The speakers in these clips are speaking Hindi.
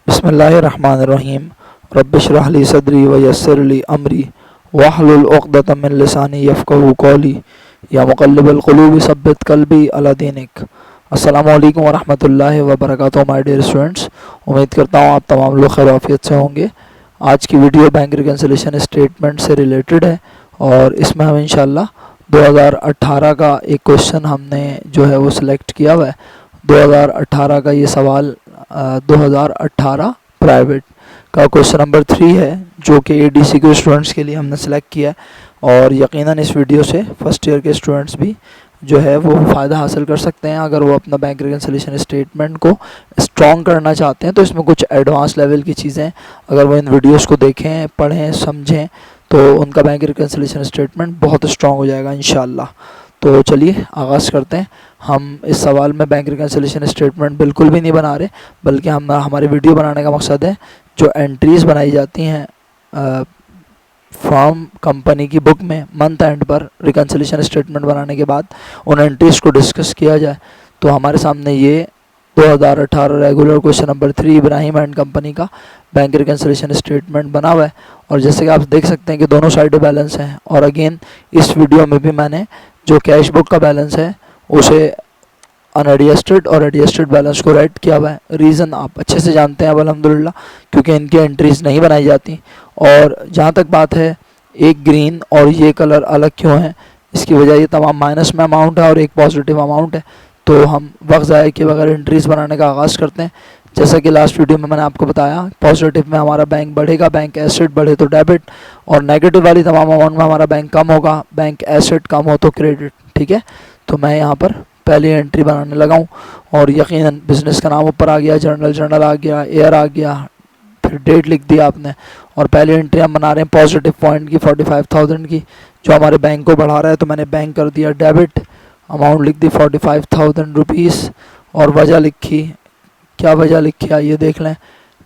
बिस्मिल्लाहिर्रहमानिर्रहीम रब्बिश्रह ली सदरी वयस्सिर ली अमरी वहलुल उक़दतम मिन लिसानी यफ़क़हू क़ौली या मुक़ल्लिबल क़ुलूबि सब्बित क़ल्बी अला दीनिक। अस्सलामु अलैकुम वरहमतुल्लाहि वबरकातुहू माय डियर स्टूडेंट्स, उम्मीद करता हूँ आप तमाम लोग खैर आफियत से होंगे। आज की वीडियो बैंक रिकन्सिलेशन स्टेटमेंट से रिलेटेड है और इसमें हम इंशाल्लाह 2018 का एक क्वेश्चन हमने जो है वो सिलेक्ट किया हुआ है। 2018 का ये सवाल 2018 प्राइवेट का क्वेश्चन नंबर 3 है, जो कि एडीसी के स्टूडेंट्स के लिए हमने सेलेक्ट किया है और यकीनन इस वीडियो से फर्स्ट ईयर के स्टूडेंट्स भी जो है वो फ़ायदा हासिल कर सकते हैं। अगर वो अपना बैंक रिकन्सिलेशन स्टेटमेंट को स्ट्रॉन्ग करना चाहते हैं तो इसमें कुछ एडवांस लेवल की चीज़ें अगर वो इन वीडियोस को देखें, पढ़ें, समझें तो उनका बैंक रिकन्सिलेशन स्टेटमेंट बहुत स्ट्रॉन्ग हो जाएगा इंशाल्लाह। तो चलिए आगाज़ करते हैं। हम इस सवाल में बैंक रिकन्सिलेशन स्टेटमेंट बिल्कुल भी नहीं बना रहे, बल्कि हमारी वीडियो बनाने का मकसद है जो एंट्रीज़ बनाई जाती हैं फॉर्म कंपनी की बुक में मंथ एंड पर रिकन्सिलेशन स्टेटमेंट बनाने के बाद उन एंट्रीज़ को डिस्कस किया जाए। तो हमारे सामने ये 2018 regular question number 3 Ibrahim and company का बैंक रिकन्सिलेशन स्टेटमेंट बना हुआ है और जैसे कि आप देख सकते हैं कि दोनों साइड बैलेंस हैं। और अगेन इस वीडियो में भी मैंने जो कैश बुक का बैलेंस है उसे अनएडजस्टेड और एडजस्टेड बैलेंस को राइट किया हुआ है। रीज़न आप अच्छे से जानते हैं अब अल्हम्दुलिल्लाह, क्योंकि इनकी एंट्रीज़ नहीं बनाई जाती। और जहाँ तक बात है एक ग्रीन और ये कलर अलग क्यों है, इसकी वजह ये तमाम माइनस में अमाउंट है और एक पॉजिटिव अमाउंट है। तो हम वक्त ज़ाया किए बगैर एंट्रीज़ बनाने का आगाज़ करते हैं। जैसा कि लास्ट वीडियो में मैंने आपको बताया, पॉजिटिव में हमारा बैंक बढ़ेगा, बैंक एसेट बढ़े तो डेबिट, और नेगेटिव वाली तमाम अमाउंट में हमारा बैंक कम होगा, बैंक एसेट कम हो तो क्रेडिट। ठीक है, तो मैं यहाँ पर पहली एंट्री बनाने लगा हूँ और यकीनन बिज़नेस का नाम ऊपर आ गया, जर्नल आ गया, एयर आ गया, फिर डेट लिख दिया आपने। और पहली एंट्री हम बना रहे हैं पॉजिटिव पॉइंट की 45,000 की, जो हमारे बैंक को बढ़ा रहा है। तो मैंने बैंक कर दिया डेबिट, अमाउंट लिख दी 45,000 रुपीज़ और वजह लिखी। क्या वजह लिखी आइए देख लें,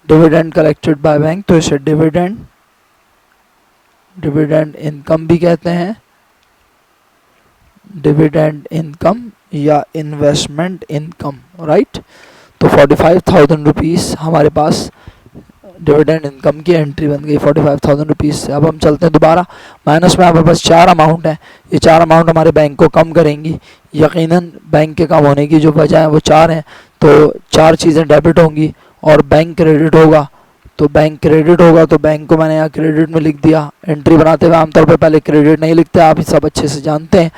डिविडेंड कलेक्टेड बाय बैंक, तो इसे डिविडेंड इनकम भी कहते हैं, डिविडेंड इनकम या इन्वेस्टमेंट इनकम, राइट। तो 45,000 रुपीज़ हमारे पास डिविडेंड इनकम की एंट्री बन गई 45,000 रुपीज़ से। अब हम चलते हैं दोबारा, माइनस में हमारे पास 4 अमाउंट हैं। ये 4 अमाउंट हमारे बैंक को कम करेंगी। यकीनन बैंक के कम होने की जो वजह है वो 4 हैं, तो 4 चीज़ें डेबिट होंगी और बैंक क्रेडिट होगा। तो बैंक क्रेडिट होगा तो बैंक को मैंने यहाँ क्रेडिट में लिख दिया। एंट्री बनाते हुए आमतौर पर पहले क्रेडिट नहीं लिखते, आप सब अच्छे से जानते हैं।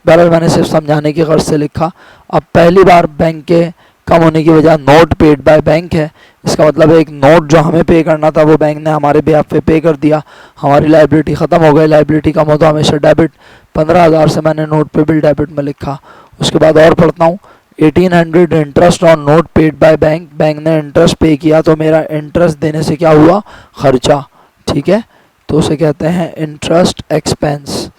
बहरहाल मैंने सिर्फ समझाने की गर्ज से लिखा। अब पहली बार बैंक के कम होने की वजह नोट पेड बाय बैंक है। इसका मतलब है एक नोट जो हमें पे करना था वो बैंक ने हमारे बिहाफ पे पे कर दिया, हमारी लाइबिलिटी ख़त्म हो गई। लाइबिलिटी कम हो तो हमेशा डेबिट, 15,000 से मैंने नोट पे बिल डेबिट में लिखा। उसके बाद और पढ़ता हूँ, 1800 interest on note paid by bank, bank ने इंटरेस्ट पे किया तो मेरा इंटरेस्ट देने से क्या हुआ, खर्चा। ठीक है, तो उसे कहते हैं इंटरेस्ट एक्सपेंस।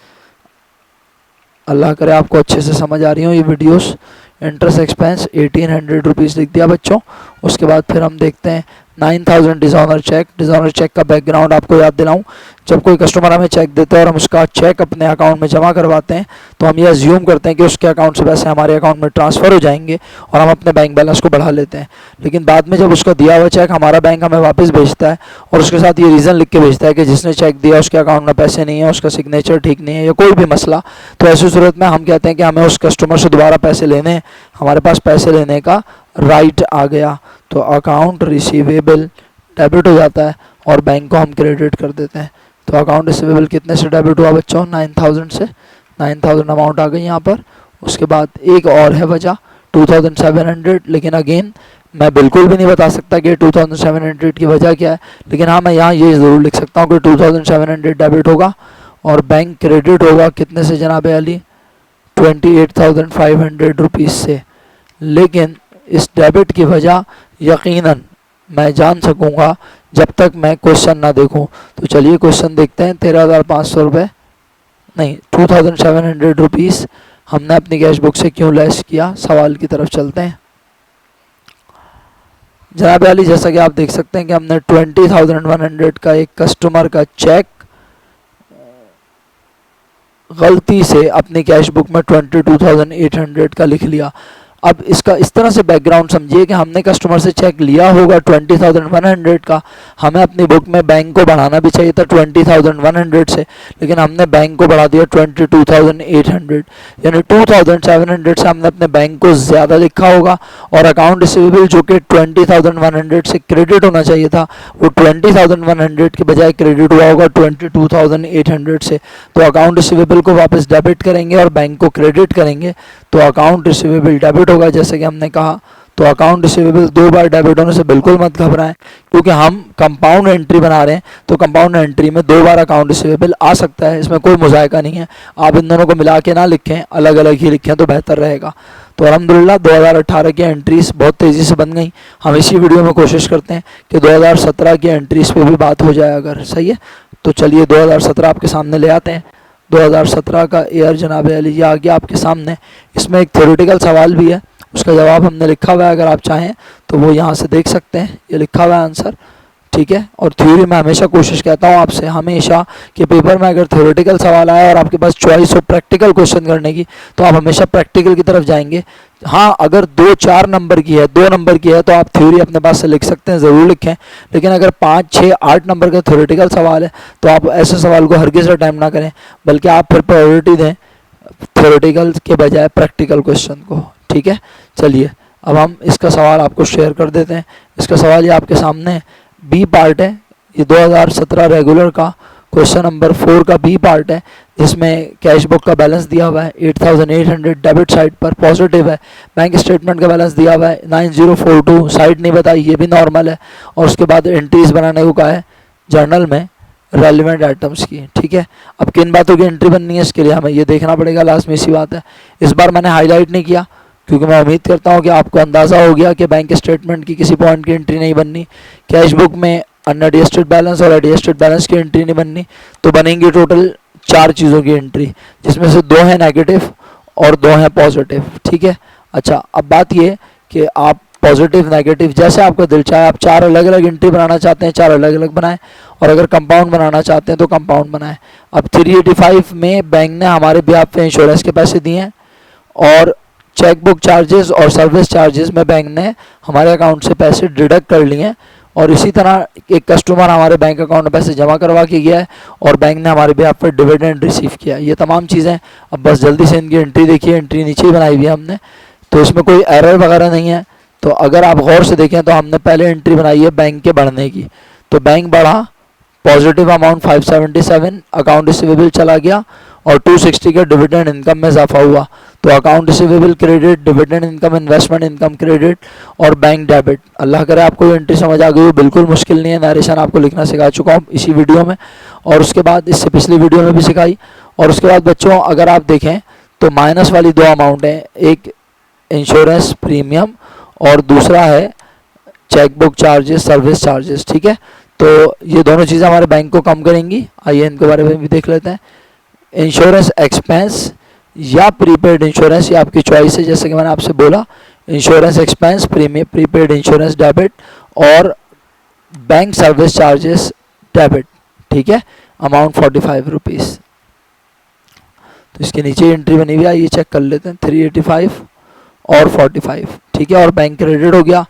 अल्लाह करे आपको अच्छे से समझ आ रही हो ये वीडियोस। इंटरेस्ट एक्सपेंस 1800 रुपीज़ लिख दिया बच्चों। उसके बाद फिर हम देखते हैं 9,000 डिज़ॉनर चेक। डिज़ॉनर चेक का बैकग्राउंड आपको याद दिलाऊं, जब कोई कस्टमर हमें चेक देता है और हम उसका चेक अपने अकाउंट में जमा करवाते हैं तो हम ये अज्यूम करते हैं कि उसके अकाउंट से पैसे हमारे अकाउंट में ट्रांसफ़र हो जाएंगे और हम अपने बैंक बैलेंस को बढ़ा लेते हैं। लेकिन बाद में जब उसका दिया हुआ चेक हमारा बैंक हमें वापस भेजता है और उसके साथ ये रीज़न लिख के भेजता है कि जिसने चेक दिया उसके अकाउंट में पैसे नहीं है, उसका सिग्नेचर ठीक नहीं है या कोई भी मसला, तो ऐसी सूरत में हम कहते हैं कि हमें उस कस्टमर से दोबारा पैसे लेने हैं, हमारे पास पैसे लेने का राइट आ गया। तो अकाउंट रिसीवेबल डेबिट हो जाता है और बैंक को हम क्रेडिट कर देते हैं। तो अकाउंट रिसीवेबल कितने से डेबिट हुआ बच्चों, 9,000 से। 9,000 अमाउंट आ गई यहाँ पर। उसके बाद एक और है वजह 2,700, लेकिन अगेन मैं बिल्कुल भी नहीं बता सकता कि 2,700 की वजह क्या है, लेकिन हाँ मैं यहाँ ये ज़रूर लिख सकता हूँ कि 2,700 डेबिट होगा और बैंक क्रेडिट होगा कितने से जनाब अली, 28,500 रुपीज़ से। लेकिन इस डेबिट की वजह यकीनन मैं जान सकूंगा जब तक मैं क्वेश्चन ना देखूं। तो चलिए क्वेश्चन देखते हैं। 13,500 रुपये नहीं, 2,700 रुपीज़ हमने अपनी कैश बुक से क्यों लेस किया, सवाल की तरफ चलते हैं। जनाब अली जैसा कि आप देख सकते हैं कि हमने 20,100 का एक कस्टमर का चेक गलती से अपनी कैश बुक में 22,800 का लिख लिया। अब इसका इस तरह से बैकग्राउंड समझिए कि हमने कस्टमर से चेक लिया होगा 20,100 का, हमें अपनी बुक में बैंक को बढ़ाना भी चाहिए था 20,100 से, लेकिन हमने बैंक को बढ़ा दिया 22,800, यानी 2,700 से हमने अपने बैंक को ज़्यादा लिखा होगा, और अकाउंट रिसीवेबल जो कि 20,100 से क्रेडिट होना चाहिए था वो 20,100 के बजाय क्रेडिट हुआ होगा 22,800 से। तो अकाउंट रिसीवेबल को वापस डेबिट करेंगे और बैंक को क्रेडिट करेंगे तो अकाउंट रिसीवेबल डेबिट होगा, जैसे कि हमने कहा। तो अकाउंट रिसीवेबल 2 बार डेबिट होने से बिल्कुल मत घबराएं, क्योंकि हम कंपाउंड एंट्री बना रहे हैं, तो कंपाउंड एंट्री में 2 बार अकाउंट रिसीवेबल आ सकता है, इसमें कोई मुज़ायका नहीं है। आप इन दोनों को मिला के ना लिखें, अलग अलग ही लिखें तो बेहतर रहेगा। तो अल्हम्दुलिल्लाह 2018 की एंट्रीज बहुत तेज़ी से बन गई। हम इसी वीडियो में कोशिश करते हैं कि 2017 की एंट्रीज पे भी बात हो जाए अगर, सही है। तो चलिए 2017 आपके सामने ले आते हैं। 2017 का ईयर जनाब अली ये आ गया आपके सामने। इसमें एक थ्योरेटिकल सवाल भी है, उसका जवाब हमने लिखा हुआ है, अगर आप चाहें तो वो यहाँ से देख सकते हैं, ये लिखा हुआ है आंसर, ठीक है। और थ्योरी में हमेशा कोशिश कहता हूँ आपसे हमेशा कि पेपर में अगर थ्योरेटिकल सवाल आया और आपके पास चॉइस हो प्रैक्टिकल क्वेश्चन करने की, तो आप हमेशा प्रैक्टिकल की तरफ जाएंगे। हाँ, अगर 2-4 नंबर की है, 2 नंबर की है, तो आप थ्योरी अपने पास से लिख सकते हैं, ज़रूर लिखें। लेकिन अगर 5, 6, 8 नंबर का थ्योरेटिकल सवाल है तो आप ऐसे सवाल को हरगिज़ अटेम्प्ट ना करें, बल्कि आप फिर प्रायोरिटी दें थ्योरेटिकल के बजाय प्रैक्टिकल क्वेश्चन को, ठीक है। चलिए अब हम इसका सवाल आपको शेयर कर देते हैं। इसका सवाल ये आपके सामने है, बी पार्ट है, ये 2017 रेगुलर का क्वेश्चन नंबर 4 का बी पार्ट है, जिसमें कैश बुक का बैलेंस दिया हुआ है 8,800 डेबिट साइड पर पॉजिटिव है। बैंक स्टेटमेंट का बैलेंस दिया हुआ है 9042, साइड नहीं बताई, ये भी नॉर्मल है। और उसके बाद एंट्रीज बनाने को कहा है जर्नल में रेलिवेंट आइटम्स की, ठीक है। अब किन बातों की एंट्री बननी है इसके लिए हमें ये देखना पड़ेगा, लास्ट में इसी बात है। इस बार मैंने हाईलाइट नहीं किया क्योंकि मैं उम्मीद करता हूँ कि आपको अंदाज़ा हो गया कि बैंक स्टेटमेंट की किसी पॉइंट की एंट्री नहीं बननी, कैश बुक में अनएडजस्टेड बैलेंस और एडजस्टेड बैलेंस की एंट्री नहीं बननी। तो बनेंगी टोटल 4 चीज़ों की एंट्री, जिसमें से 2 हैं नेगेटिव और 2 हैं पॉजिटिव, ठीक है। अच्छा, अब बात ये कि आप पॉजिटिव नेगेटिव जैसे आपका दिल चाहे, आप 4 अलग अलग एंट्री बनाना चाहते हैं 4 अलग अलग बनाएं, और अगर कंपाउंड बनाना चाहते हैं तो कंपाउंड बनाएं। अब 385 में बैंक ने हमारे ब्याज पे इंश्योरेंस के पैसे दिए हैं, और चेक बुक चार्जेस और सर्विस चार्जेस में बैंक ने हमारे अकाउंट से पैसे डिडक्ट कर लिए हैं, और इसी तरह एक कस्टमर हमारे बैंक अकाउंट में पैसे जमा करवा के गया है और बैंक ने हमारे ब्याज पर डिविडेंड रिसीव किया। ये तमाम चीज़ें अब बस जल्दी से इनकी एंट्री देखिए, एंट्री नीचे ही बनाई हुई है हमने, तो इसमें कोई एरर वगैरह नहीं है। तो अगर आप गौर से देखें तो हमने पहले एंट्री बनाई है बैंक के बढ़ने की, तो बैंक बढ़ा, पॉजिटिव अमाउंट 577, अकाउंट रिसीवेबल चला गया और 260 का डिविडेंड इनकम में इजाफा हुआ। तो account receivable credit, dividend income, investment income credit और बैंक डेबिट। अल्लाह करे आपको एंट्री समझ आ गई हो, बिल्कुल मुश्किल नहीं है, नरेशन आपको लिखना सिखा चुका हूँ इसी वीडियो में, और उसके बाद इससे पिछली वीडियो में भी सिखाई। और उसके बाद बच्चों अगर आप देखें तो माइनस वाली 2 अमाउंट हैं, एक इंश्योरेंस प्रीमियम और दूसरा है cheque book charges, service charges, ठीक है। तो ये दोनों चीज़ें हमारे बैंक को कम करेंगी। आइए इनके बारे में भी देख लेते हैं। इंश्योरेंस एक्सपेंस या प्रीपेड इंश्योरेंस, ये आपकी चॉइस है, जैसे कि मैंने आपसे बोला, insurance expense, prepaid insurance debit और बैंक सर्विस चार्जेस डेबिट, ठीक है, अमाउंट 45 रुपीज़। तो इसके नीचे एंट्री बनी हुई है, ये चेक कर लेते हैं, 385 और 45, ठीक है। और बैंक क्रेडिट हो गया,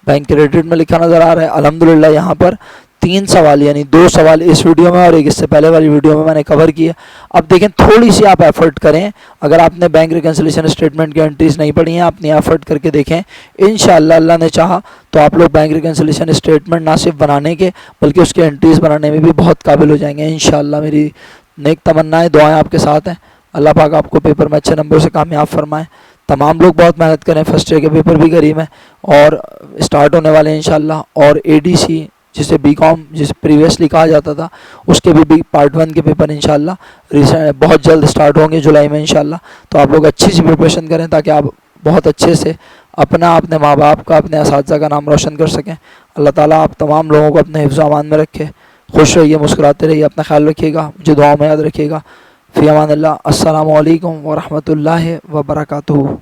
बैंक क्रेडिट में लिखा नज़र आ रहा है। अल्हम्दुलिल्लाह यहाँ पर 3 सवाल यानी 2 सवाल इस वीडियो में और एक इससे पहले वाली वीडियो में मैंने कवर किया। अब देखें थोड़ी सी आप एफर्ट करें, अगर आपने बैंक रिकन्सिलेशन स्टेटमेंट की एंट्रीज नहीं पढ़ी हैं, अपनी एफर्ट करके देखें, इंशाअल्लाह अल्लाह ने चाहा तो आप लोग बैंक रिकन्सिलेशन स्टेटमेंट ना सिर्फ बनाने के बल्कि उसके एंट्रीज बनाने में भी बहुत काबिल हो जाएंगे इंशाअल्लाह। मेरी नेक तमन्नाएं, दुआएं आपके साथ हैं। अल्लाह पाक आपको पेपर में अच्छे नंबर से कामयाब फरमाएँ। तमाम लोग बहुत मेहनत करें, फर्स्ट ईयर के पेपर भी करीब हैं और स्टार्ट होने वाले हैं इंशाल्लाह। और एडीसी जिसे बीकॉम जिसे प्रीवियसली कहा जाता था, उसके भी पार्ट 1 के पेपर इंशाल्लाह बहुत जल्द स्टार्ट होंगे जुलाई में इंशाल्लाह। तो आप लोग अच्छी सी प्रिपरेशन करें ताकि आप बहुत अच्छे से अपना, अपने माँ बाप का, अपने असातिज़ा का नाम रोशन कर सकें। अल्लाह ताला आप तमाम लोगों को अपने हिफ्ज़ अमान में रखे। खुश रहिए, मुस्कुराते रहिए, अपना ख्याल रखिएगा, मुझे दुआओं में याद रखिएगा। फ़ी अमान अल्लाह। अस्सलामु अलैकुम व रहमतुल्लाहि व बरकातुहू।